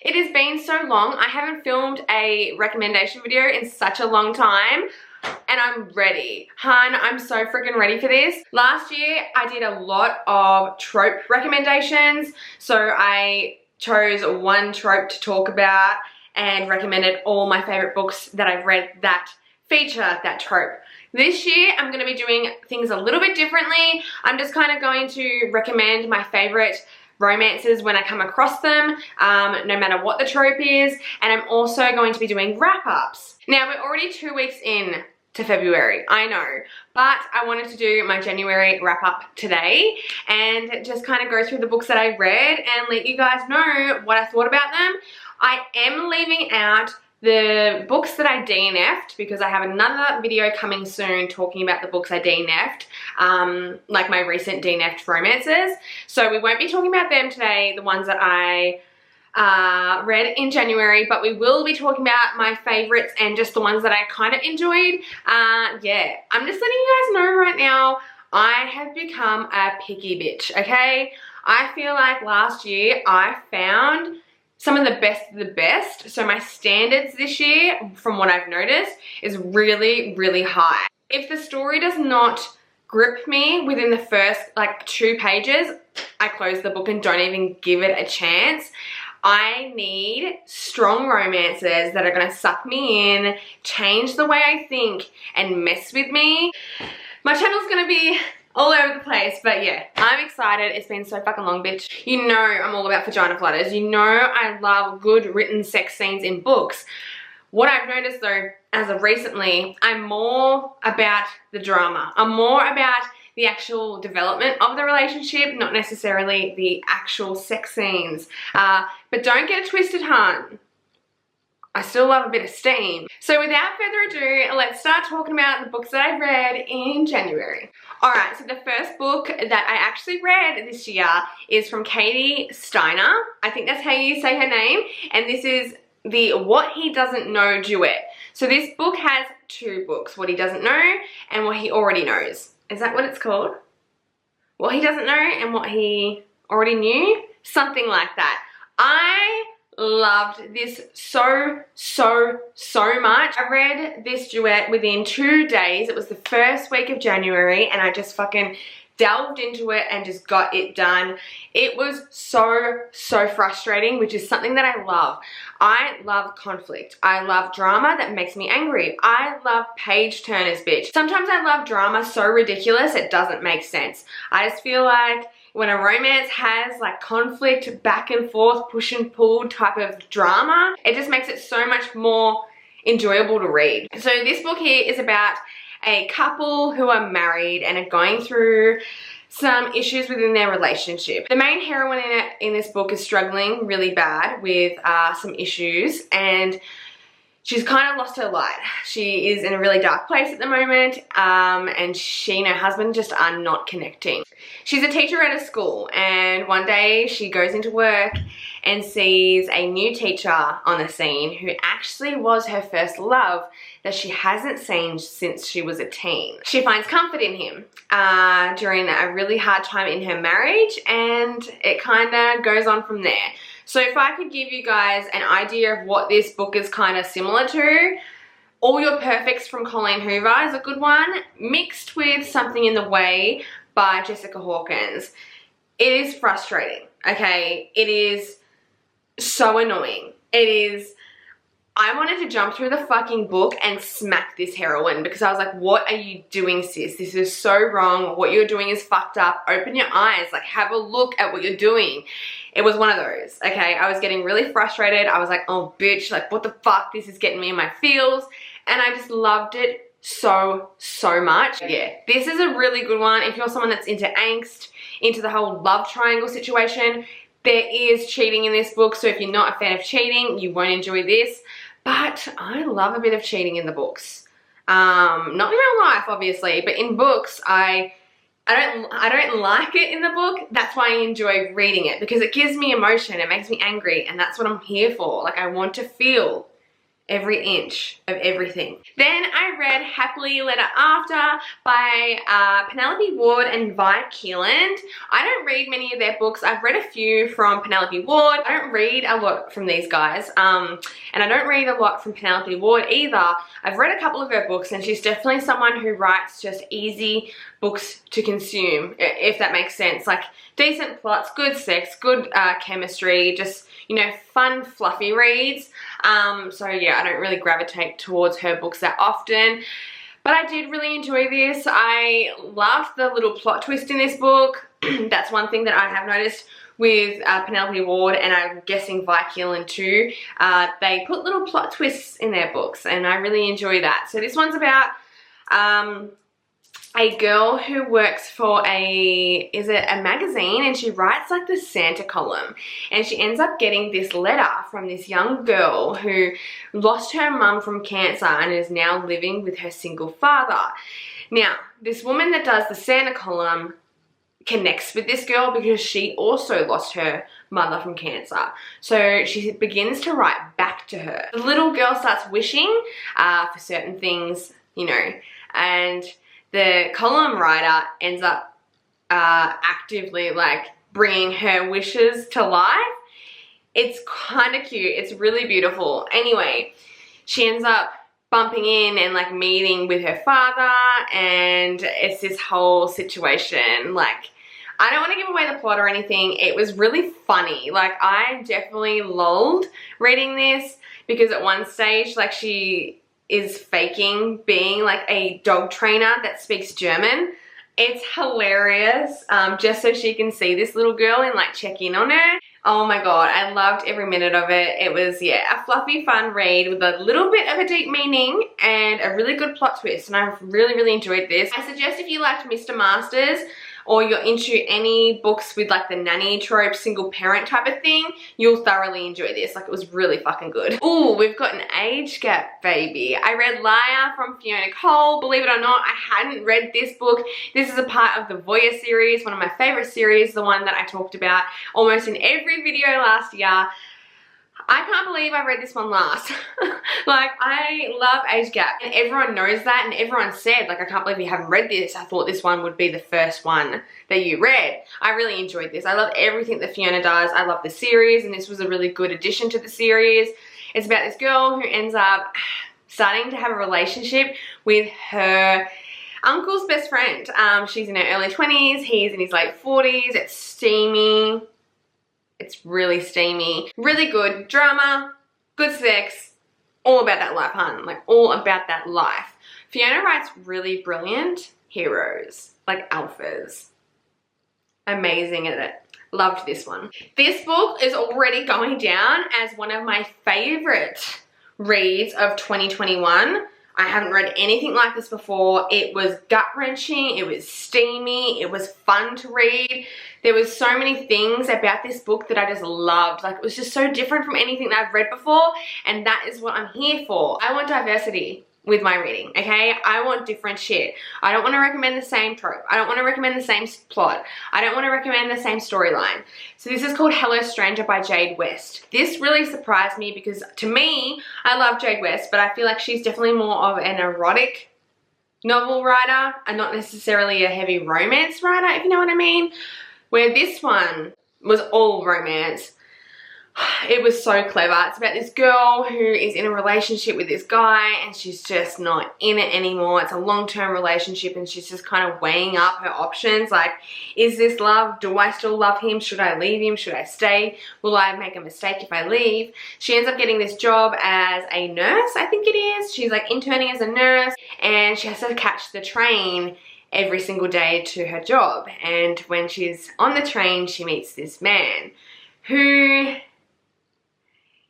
It has been so long. I haven't filmed a recommendation video in such a long time. And I'm ready. Hun, I'm so freaking ready for this. Last year, I did a lot of trope recommendations. So I chose one trope to talk about and recommended all my favorite books that I've read that feature that trope. This year, I'm going to be doing things a little bit differently. I'm just kind of going to recommend my favorite romances when I come across them, no matter what the trope is. And I'm also going to be doing wrap-ups. Now, we're already 2 weeks in to February, I know, but I wanted to do my January wrap-up today and just kind of go through the books that I read and let you guys know what I thought about them. I am leaving out the books that I DNF'd because I have another video coming soon talking about the books I DNF'd, like my recent DNF'd romances. So we won't be talking about them today, the ones that I read in January, but we will be talking about my favorites and just the ones that I kind of enjoyed. Yeah, I'm just letting you guys know right now, I have become a picky bitch, okay? I feel like last year I found some of the best. So my standards this year, from what I've noticed, is really, really high. If the story does not grip me within the first like 2 pages, I close the book and don't even give it a chance. I need strong romances that are gonna suck me in, change the way I think, and mess with me. My channel's gonna be all over the place, but yeah, I'm excited. It's been so fucking long, bitch. You know I'm all about vagina flutters. You know I love good written sex scenes in books. What I've noticed though, as of recently, I'm more about the drama. I'm more about the actual development of the relationship, not necessarily the actual sex scenes. But don't get it twisted, hun. I still love a bit of steam. So without further ado, let's start talking about the books that I read in January. Alright, so the first book that I actually read this year is from Kandi Steiner. I think that's how you say her name. And this is the What He Doesn't Know duet. So this book has 2 books, What He Doesn't Know and What He Already Knows. Is that what it's called? What He Doesn't Know and What He Already Knew? Something like that. I loved this so much. I read this duet within 2 days. It was the first week of January and I just fucking delved into it and just got it done. It was so frustrating, which is something that I love. I love conflict. I love drama that makes me angry. I love page turners, bitch. Sometimes I love drama so ridiculous it doesn't make sense. I just feel like when a romance has like conflict, back and forth, push and pull type of drama, it just makes it so much more enjoyable to read. So this book here is about a couple who are married and are going through some issues within their relationship. The main heroine in this book is struggling really bad with some issues and she's kind of lost her light. She is in a really dark place at the moment and she and her husband just are not connecting. She's a teacher at a school and one day she goes into work and sees a new teacher on the scene who actually was her first love that she hasn't seen since she was a teen. She finds comfort in him during a really hard time in her marriage and it kind of goes on from there. So if I could give you guys an idea of what this book is kind of similar to, All Your Perfects from Colleen Hoover is a good one, mixed with Something in the Way by Jessica Hawkins. It is frustrating, okay? It is so annoying. It is, I wanted to jump through the fucking book and smack this heroine because I was like, what are you doing, sis? This is so wrong. What you're doing is fucked up. Open your eyes. Like, have a look at what you're doing. It was one of those, okay? I was getting really frustrated. I was like, oh, bitch, like, what the fuck? This is getting me in my feels. And I just loved it so much. Yeah, this is a really good one. If you're someone that's into angst, into the whole love triangle situation, there is cheating in this book. So if you're not a fan of cheating, you won't enjoy this. But I love a bit of cheating in the books. Not in real life, obviously, but in books, I don't like it in the book. That's why I enjoy reading it because it gives me emotion. It makes me angry and that's what I'm here for. Like I want to feel every inch of everything. Then I read Happily Letter After by Penelope Ward and Vi Keeland. I don't read many of their books. I've read a few from Penelope Ward. I don't read a lot from these guys, and I don't read a lot from Penelope Ward either. I've read a couple of her books, and she's definitely someone who writes just easy books to consume, if that makes sense. Like decent plots, good sex, good chemistry, just, you know, fun, fluffy reads. So yeah, I don't really gravitate towards her books that often, but I did really enjoy this. I loved the little plot twist in this book. That's one thing that I have noticed with Penelope Ward, and I'm guessing Vi Keeland too. They put little plot twists in their books, and I really enjoy that. So this one's about a girl who works for a magazine, and she writes like the Santa column, and she ends up getting this letter from this young girl who lost her mum from cancer and is now living with her single father. Now, this woman that does the Santa column connects with this girl because she also lost her mother from cancer. So she begins to write back to her. The little girl starts wishing for certain things, you know, and the column writer ends up actively like bringing her wishes to life. It's kind of cute. It's really beautiful. Anyway, she ends up bumping in and like meeting with her father, and it's this whole situation. Like, I don't want to give away the plot or anything. It was really funny. Like, I definitely lulled reading this because at one stage, like, she is faking being like a dog trainer that speaks German. It's hilarious, just so she can see this little girl and like check in on her. Oh my god, I loved every minute of it. It was, yeah, a fluffy, fun read with a little bit of a deep meaning and a really good plot twist, and I really enjoyed this. I suggest if you liked Mr. Masters, or you're into any books with like the nanny trope, single parent type of thing, you'll thoroughly enjoy this. Like, it was really fucking good. Ooh, we've got an age gap, baby. I read Lylah from Fiona Cole. Believe it or not, I hadn't read this book. This is a part of the Voyeur series, one of my favorite series, the one that I talked about almost in every video last year. I can't believe I read this one last. Like, I love age gap, and everyone knows that, and everyone said, like, I can't believe you haven't read this. I thought this one would be the first one that you read. I really enjoyed this. I love everything that Fiona does. I love the series, and this was a really good addition to the series. It's about this girl who ends up starting to have a relationship with her uncle's best friend. She's in her early 20s, he's in his late 40s. It's steamy. It's really steamy. Really good drama, good sex, all about that life, hun. Like, all about that life. Fiona writes really brilliant heroes, like alphas. Amazing at it. Loved this one. This book is already going down as one of my favorite reads of 2021. I haven't read anything like this before. It was gut-wrenching, it was steamy, it was fun to read. There was so many things about this book that I just loved. Like, it was just so different from anything that I've read before, and that is what I'm here for. I want diversity with my reading, okay? I want different shit. I don't want to recommend the same trope. I don't want to recommend the same plot. I don't want to recommend the same storyline. So this is called Hello Stranger by Jade West. This really surprised me because, to me, I love Jade West, but I feel like she's definitely more of an erotic novel writer and not necessarily a heavy romance writer, if you know what I mean. Where this one was all romance. It was so clever. It's about this girl who is in a relationship with this guy, and she's just not in it anymore. It's a long-term relationship, and she's just kind of weighing up her options. Like, is this love? Do I still love him? Should I leave him? Should I stay? Will I make a mistake if I leave? She ends up getting this job as a nurse, I think it is. She's like interning as a nurse, and she has to catch the train every single day to her job. And when she's on the train, she meets this man who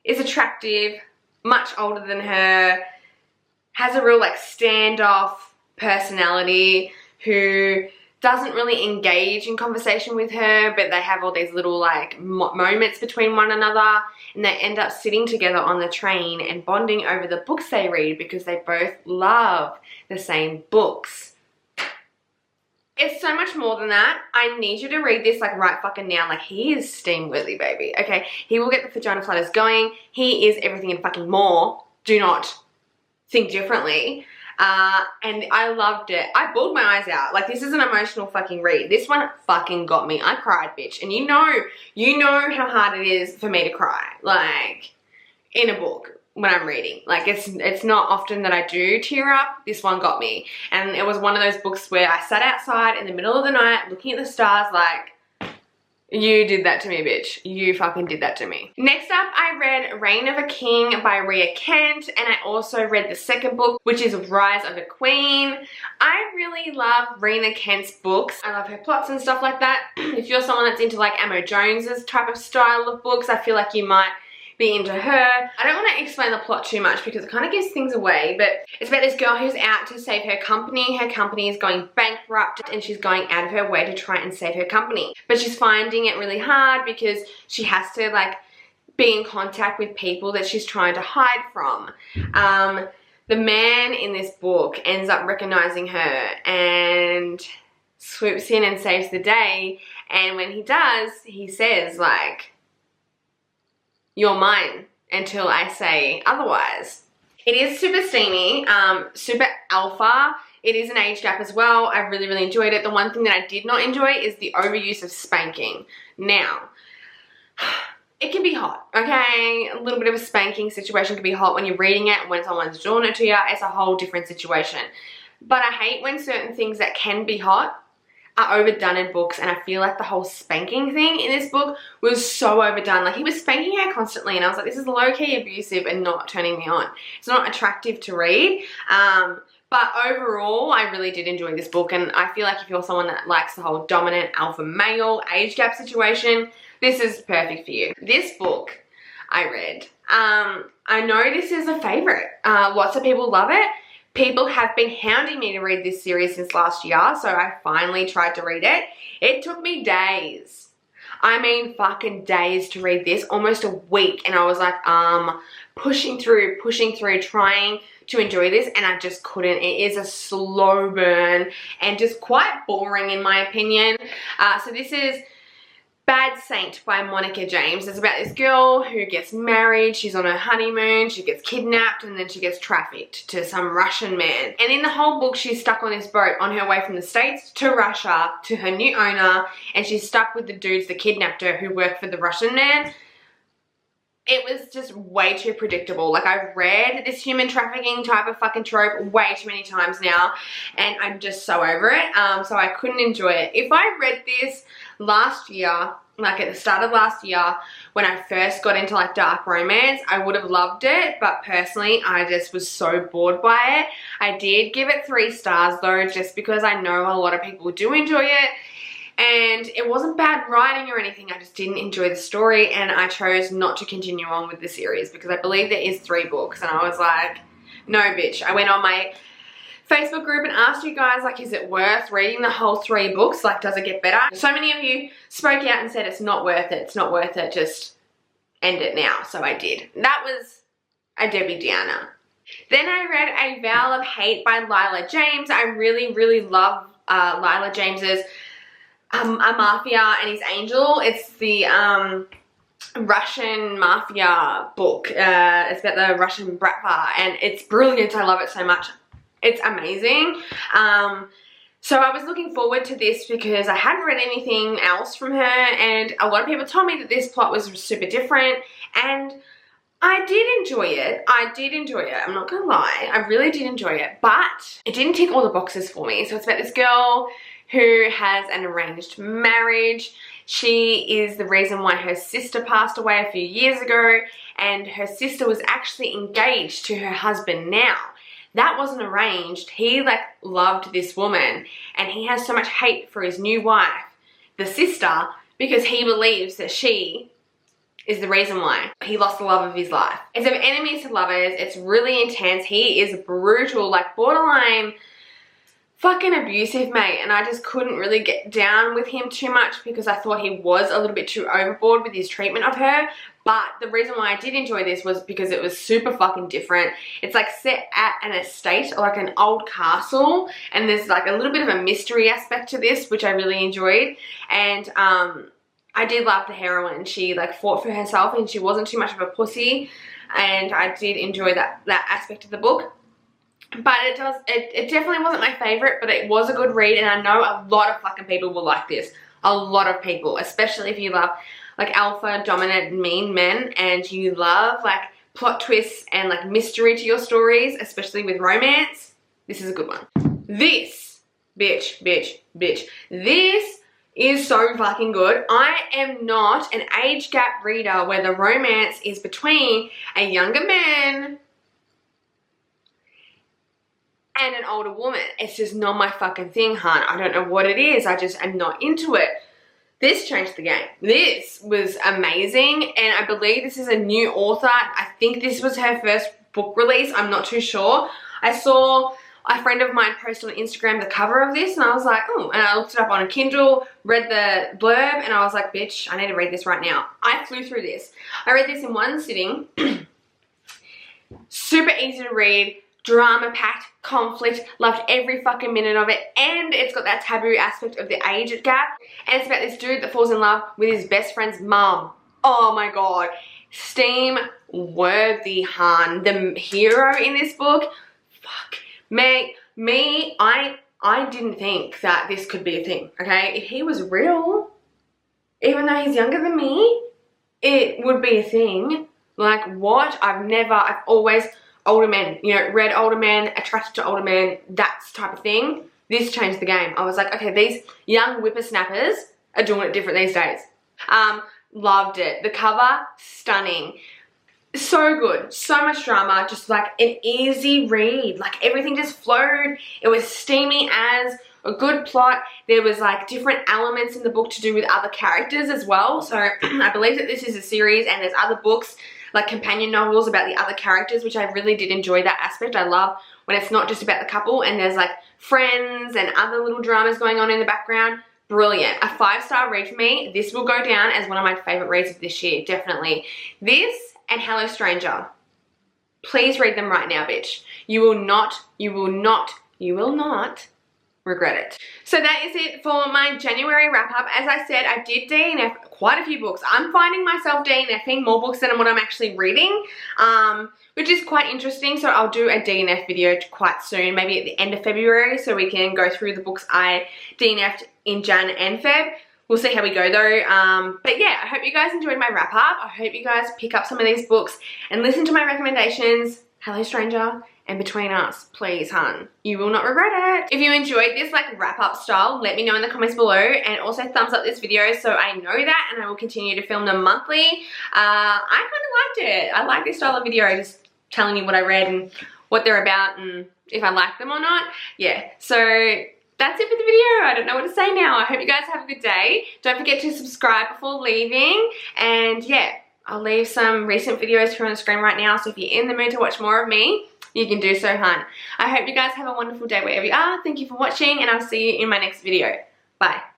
is attractive, much older than her, has a real like standoff personality, who doesn't really engage in conversation with her, but they have all these little like moments between one another, and they end up sitting together on the train and bonding over the books they read because they both love the same books. It's so much more than that. I need you to read this like right fucking now. Like, he is steam worthy, baby. Okay, he will get the vagina flutters going. He is everything and fucking more do not think differently. And I loved it. I bawled my eyes out. Like, this is an emotional fucking read. This one fucking got me. I cried, bitch. And you know how hard it is for me to cry, like, in a book when I'm reading. Like, it's not often that I do tear up. This one got me. And it was one of those books where I sat outside in the middle of the night looking at the stars like, you did that to me, bitch. You fucking did that to me. Next up, I read Reign of a King by Rhea Kent, and I also read the second book, which is Rise of a Queen. I really love Rhea Kent's books. I love her plots and stuff like that. If you're someone that's into like Amo Jones's type of style of books, I feel like you might be into her. I don't want to explain the plot too much because it kind of gives things away, but it's about this girl who's out to save her company. Her company is going bankrupt and she's going out of her way to try and save her company. But she's finding it really hard because she has to like be in contact with people that she's trying to hide from. The man in this book ends up recognizing her and swoops in and saves the day. And when he does, he says like, "You're mine until I say otherwise." It is super steamy, super alpha. It is an age gap as well. I really, really enjoyed it. The one thing that I did not enjoy is the overuse of spanking. Now, it can be hot, okay? A little bit of a spanking situation can be hot when you're reading it, when someone's doing it to you. It's a whole different situation. But I hate when certain things that can be hot are overdone in books, and I feel like the whole spanking thing in this book was so overdone. Like, he was spanking her constantly and I was like, this is low-key abusive and not turning me on. It's not attractive to read. But overall, I really did enjoy this book, and I feel like if you're someone that likes the whole dominant alpha male age gap situation, this is perfect for you. This book I read, I know this is a favorite. Lots of people love it. People have been hounding me to read this series since last year, so I finally tried to read it. It took me days. I mean fucking days to read this, almost a week, and I was like pushing through, trying to enjoy this, and I just couldn't. It is a slow burn and just quite boring in my opinion. So this is Bad Saint by Monica James. It's about this girl who gets married, she's on her honeymoon, she gets kidnapped, and then she gets trafficked to some Russian man. And in the whole book, she's stuck on this boat on her way from the States to Russia to her new owner, and she's stuck with the dudes that kidnapped her who work for the Russian man. It was just way too predictable. Like, I've read this human trafficking type of fucking trope way too many times now, and I'm just so over it. So I couldn't enjoy it. If I read this last year, like at the start of last year, when I first got into like dark romance, I would have loved it, but personally I just was so bored by it. I did give it 3 stars though, just because I know a lot of people do enjoy it, and it wasn't bad writing or anything. I just didn't enjoy the story, and I chose not to continue on with the series because I believe there is 3 books, and I was like, no bitch. I went on my Facebook group and asked you guys, like, is it worth reading the whole 3 books? Like, does it get better? So many of you spoke out and said it's not worth it, it's not worth it, just end it now. So I did. That was a Debbie Downer. Then I read A Vow of Hate by Lylah James. I really, really love Lylah James's A Mafia and His Angel. It's the Russian mafia book. It's about the Russian bratva, and it's brilliant. I love it so much. It's amazing. So I was looking forward to this because I hadn't read anything else from her, and a lot of people told me that this plot was super different, and I did enjoy it. I'm not gonna lie. I really did enjoy it, but it didn't tick all the boxes for me. So it's about this girl who has an arranged marriage. She is the reason why her sister passed away a few years ago, and her sister was actually engaged to her husband now. That wasn't arranged. He like loved this woman, and he has so much hate for his new wife, the sister, because he believes that she is the reason why he lost the love of his life. It's of enemies to lovers. It's really intense. He is brutal, like borderline fucking abusive, mate, and I just couldn't really get down with him too much because I thought he was a little bit too overboard with his treatment of her. But the reason why I did enjoy this was because it was super fucking different. It's like set at an estate or like an old castle, and there's like a little bit of a mystery aspect to this, which I really enjoyed. And I did love the heroine. She like fought for herself and she wasn't too much of a pussy, and I did enjoy that aspect of the book. But it definitely wasn't my favorite, but it was a good read, and I know a lot of fucking people will like this. A lot of people, especially if you love like alpha, dominant, mean men, and you love like plot twists and like mystery to your stories, especially with romance. This is a good one. This, bitch, this is so fucking good. I am not an age gap reader where the romance is between a younger man and an older woman. It's just not my fucking thing, hun. I don't know what it is. I just am not into it. This changed the game. This was amazing, and I believe this is a new author. I think this was her first book release. I'm not too sure. I saw a friend of mine post on Instagram the cover of this, and I was like, oh, and I looked it up on a Kindle, read the blurb, and I was like, bitch, I need to read this right now. I flew through this. I read this in one sitting. Super easy to read, drama-packed, conflict, loved every fucking minute of it, and it's got that taboo aspect of the age gap, and it's about this dude that falls in love with his best friend's mum. Oh my god. Steam worthy, hun. The hero in this book, fuck. I didn't think that this could be a thing, okay? If he was real, even though he's younger than me, it would be a thing. Like, what? I've always, older men, you know, read older men, attracted to older men, that type of thing. This changed the game. I was like, okay, these young whippersnappers are doing it different these days. Loved it. The cover, stunning. So good. So much drama. Just like an easy read. Like everything just flowed. It was steamy as a good plot. There was like different elements in the book to do with other characters as well. So I believe that this is a series and there's other books, like companion novels about the other characters, which I really did enjoy that aspect. I love when it's not just about the couple and there's like friends and other little dramas going on in the background. Brilliant. A 5-star read for me. This will go down as one of my favorite reads of this year, definitely. This and Hello Stranger. Please read them right now, bitch. You will not regret it. So that is it for my January wrap up. As I said, I did DNF quite a few books. I'm finding myself DNFing more books than what I'm actually reading, which is quite interesting. So I'll do a DNF video quite soon, maybe at the end of February, so we can go through the books I DNF'd in Jan and Feb. We'll see how we go though. But yeah, I hope you guys enjoyed my wrap up. I hope you guys pick up some of these books and listen to my recommendations. Hello Stranger and Between Us. Please, hun. You will not regret it. If you enjoyed this like wrap up style, let me know in the comments below, and also thumbs up this video so I know that, and I will continue to film them monthly. I kind of liked it. I like this style of video, just telling you what I read and what they're about and if I like them or not. Yeah, so that's it for the video. I don't know what to say now. I hope you guys have a good day. Don't forget to subscribe before leaving. And yeah, I'll leave some recent videos here on the screen right now. So if you're in the mood to watch more of me, you can do so, hun. I hope you guys have a wonderful day wherever you are. Thank you for watching, and I'll see you in my next video. Bye.